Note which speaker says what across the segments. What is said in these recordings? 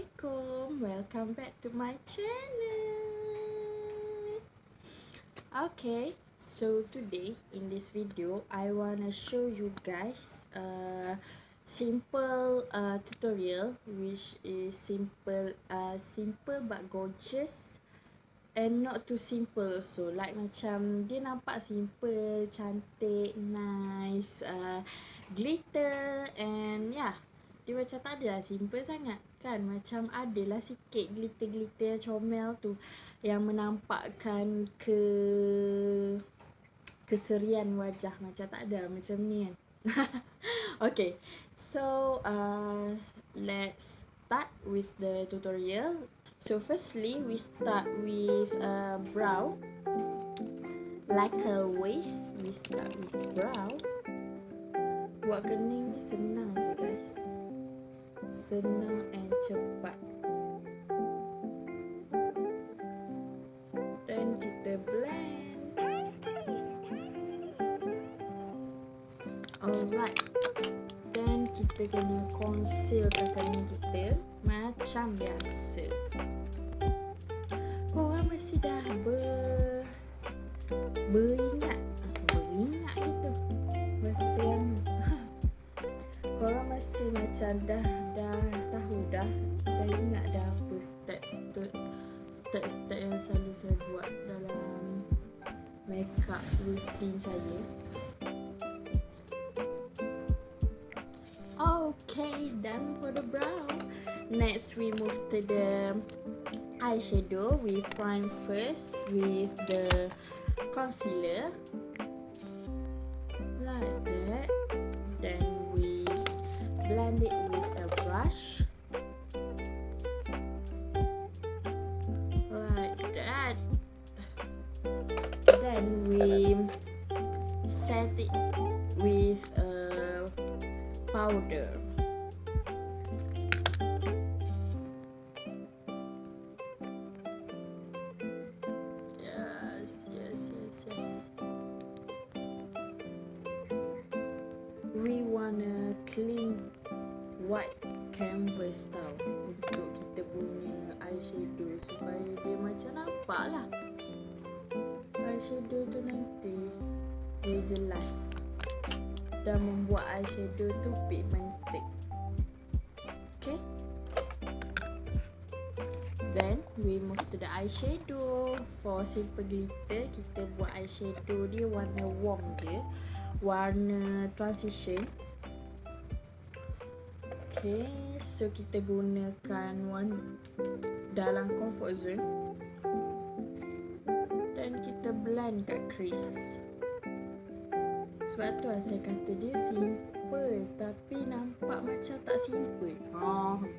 Speaker 1: Assalamualaikum, welcome back to my channel. Okay, so today in this video I wanna show you guys a simple tutorial which is simple but gorgeous and not too simple also. Like macam dia nampak simple, cantik, nice, glitter and yeah, dia macam tak adalah simple sangat kan, macam adalah sikit glitter-glitter comel tu yang menampakkan keserian wajah, macam tak ada macam ni kan. Okay, so let's start with the tutorial. So firstly we start with brow, like always we start with brow. Buat kening ni senang je guys, senang and cepat. Dan kita blend. Alright, dan kita kena concealkan kening kita macam biasa. Korang mesti dah beringat gitu masa tengah. Korang mesti macam dah tahu dah ingat dah apa step yang selalu saya buat dalam makeup routine saya. Okay, done for the brow. Next we move to the eyeshadow. We prime first with the concealer like that, then we blend it with a brush like that, then we set it with a powder. We wanna clean white canvas tau untuk kita punya eyeshadow, supaya dia macam nampak lah eyeshadow tu nanti dia jelas dan membuat eyeshadow tu pigmented. Okay, then we move to the eyeshadow. For simple glitter, kita buat eyeshadow dia warna warm je, warna transition. Okay, so kita gunakan warna dalam comfort zone dan kita blend kat crease. Sebab tu saya kata dia simple tapi nampak macam tak simple.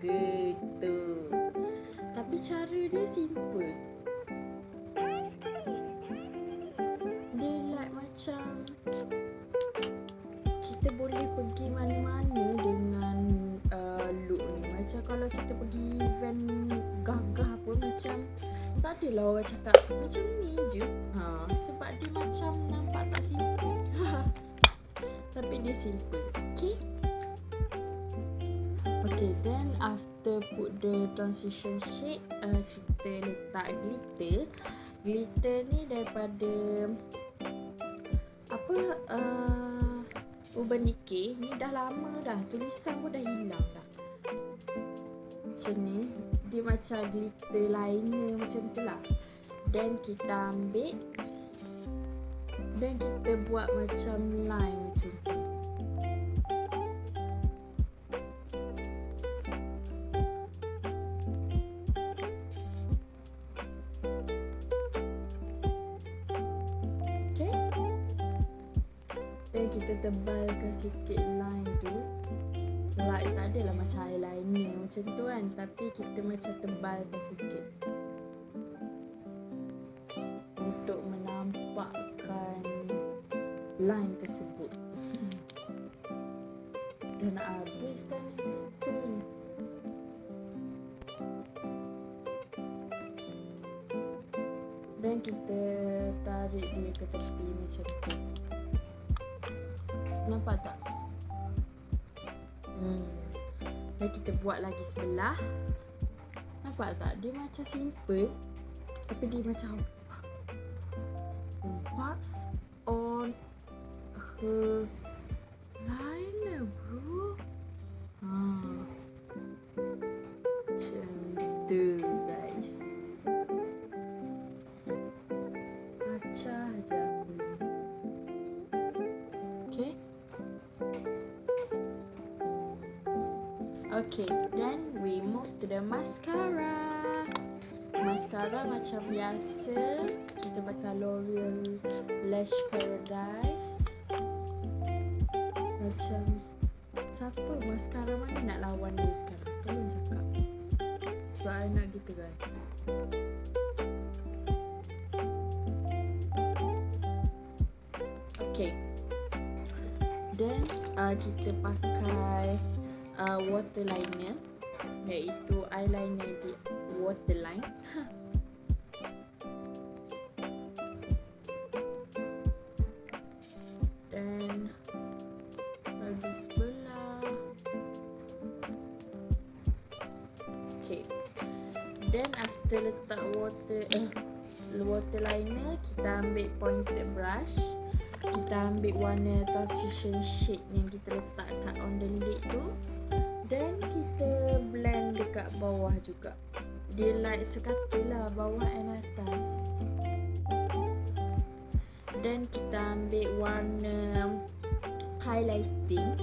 Speaker 1: Gitu. Tapi cara dia simple. Dia like macam kita boleh pergi mana-mana dengan look ni. Macam kalau kita pergi event gagah pun macam tak adalah orang cakap macam ni je. Sebab dia macam nampak tak simple. Tapi dia simple. Okay, then after put the transition shade, kita letak glitter. Glitter ni daripada Urban Decay. Ni dah lama dah, tulisan pun dah hilang dah. Macam ni, dia macam glitter liner macam tu lah. Dan kita ambil dan kita buat macam line macam tu. Okay, dan kita tebalkan sikit line tu. Like tak adalah macam eyeliner macam tu kan, tapi kita macam tebalkan sikit untuk menampakkan line tersebut. Dah nak habis dah ni glitter ni. Dan kita tarik dia ke tepi macam tu. Nampak tak? Dan kita buat lagi sebelah. Nampak tak? Dia macam simple, tapi dia macam what's on her liner, bro? Macam tu, guys. Baca aja aku ni. Okay, then we move to the mascara. Mascara macam biasa, kita pakai L'Oreal Lash Paradise. Macam siapa mascara mana nak lawan dia sekarang? Tolong cakap. Sebab I nak gitu kan. Okay. Then kita pakai waterliner, iaitu eyeliner di waterline. Dan bagi sebelah. Okay. Then after letak waterliner, kita ambil pointed brush. Kita ambil warna transition shade yang kita letak kat on the lid tu. Dan kita blend dekat bawah juga. Dia like sekata lah, bawah and atas. Dan kita ambil warna highlighting.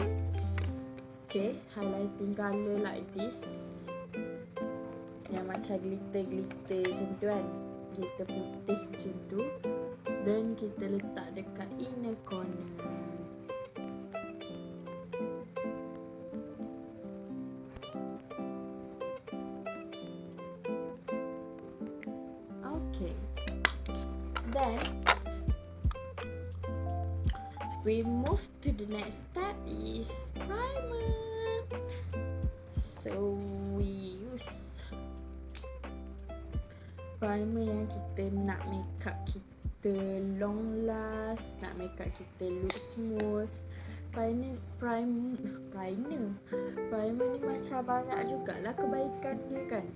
Speaker 1: Okay, highlighting colour like this. Yang macam glitter-glitter macam tu kan. Glitter putih macam tu. Dan kita letak dekat inner corner. Okay. Then we move to the next step is primer. So we use primer yang kita nak makeup kita long last, nak makeup kita look smooth. Primer ni macam banyak jugalah kebaikan dia kan.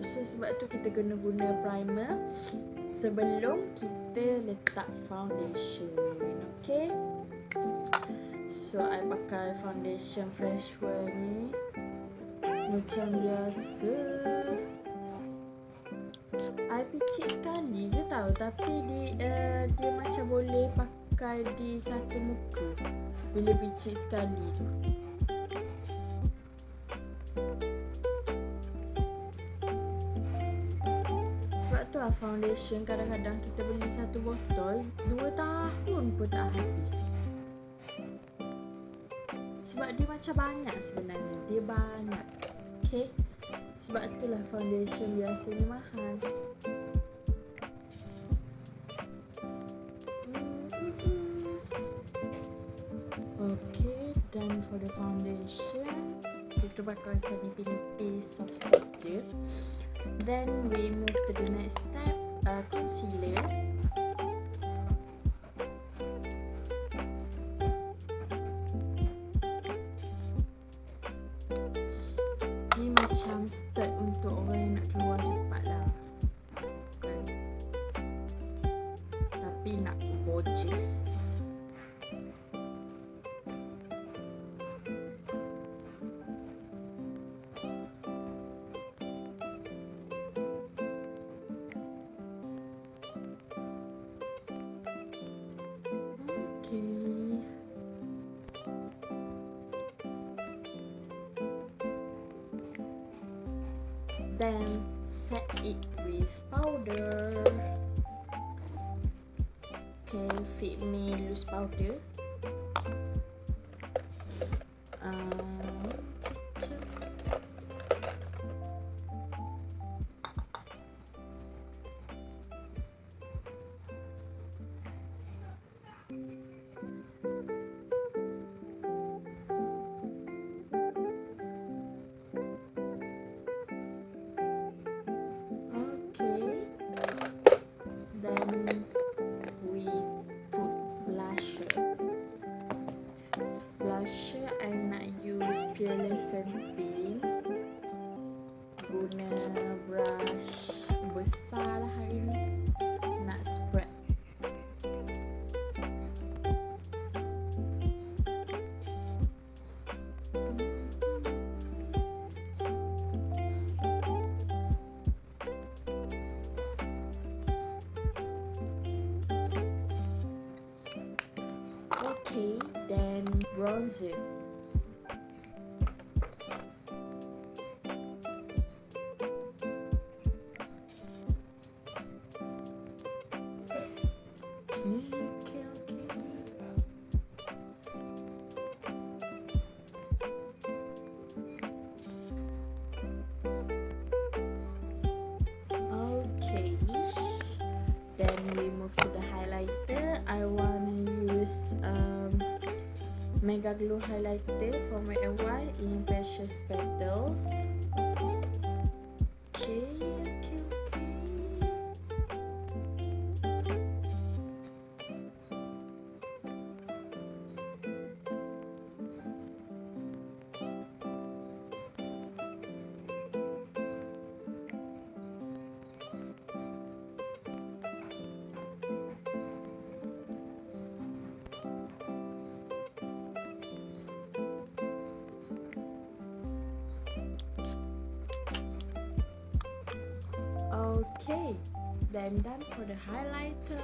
Speaker 1: So sebab tu kita kena guna primer sebelum kita letak foundation. Okay, so I pakai foundation Freshwear ni macam biasa. I picit sekali je tau, tapi dia macam boleh pakai di satu muka bila picit sekali tu. Sebab tu lah foundation kadang-kadang kita beli satu botol 2 tahun pun tak habis. Sebab dia macam banyak sebenarnya, dia banyak. Okay, sebab itulah foundation biasanya mahal. Okay, dan for the foundation kita pakai macam nipis-nipis soft je. Then we move to the next step, concealer. Ni macam step untuk orang yang nak keluar cepat lah, kan? Tapi nak gorgeous. Then set it with powder. Okay, Fit Me loose powder. I nak use brush besar lah hari ni nak spread. Okay, then bronzer. Okay, then we move to the highlighter. I wanna use Mega Glow highlighter from Wet n Wild in Precious Petals. Okay. Okay, then done for the highlighter.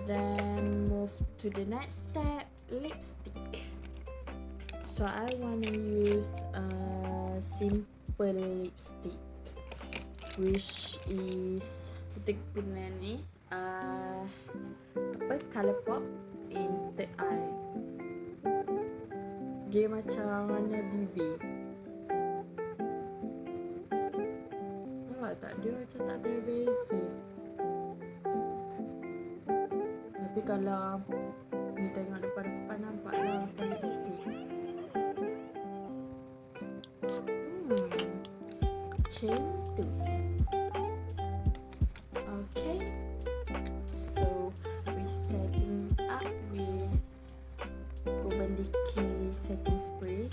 Speaker 1: Then move to the next step, lipstick. So I wanna use a simple lipstick, which is kita guna ni Colourpop in Third Eye. Dia macam warna BB. Tak ada, macam tak ada beza. Tapi kalau ni tengok depan-depan nampaklah macam lipstick. Macam tu. Okay, so we setting up with Urban Decay setting spray.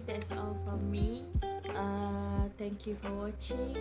Speaker 1: That's all from me. Thank you for watching.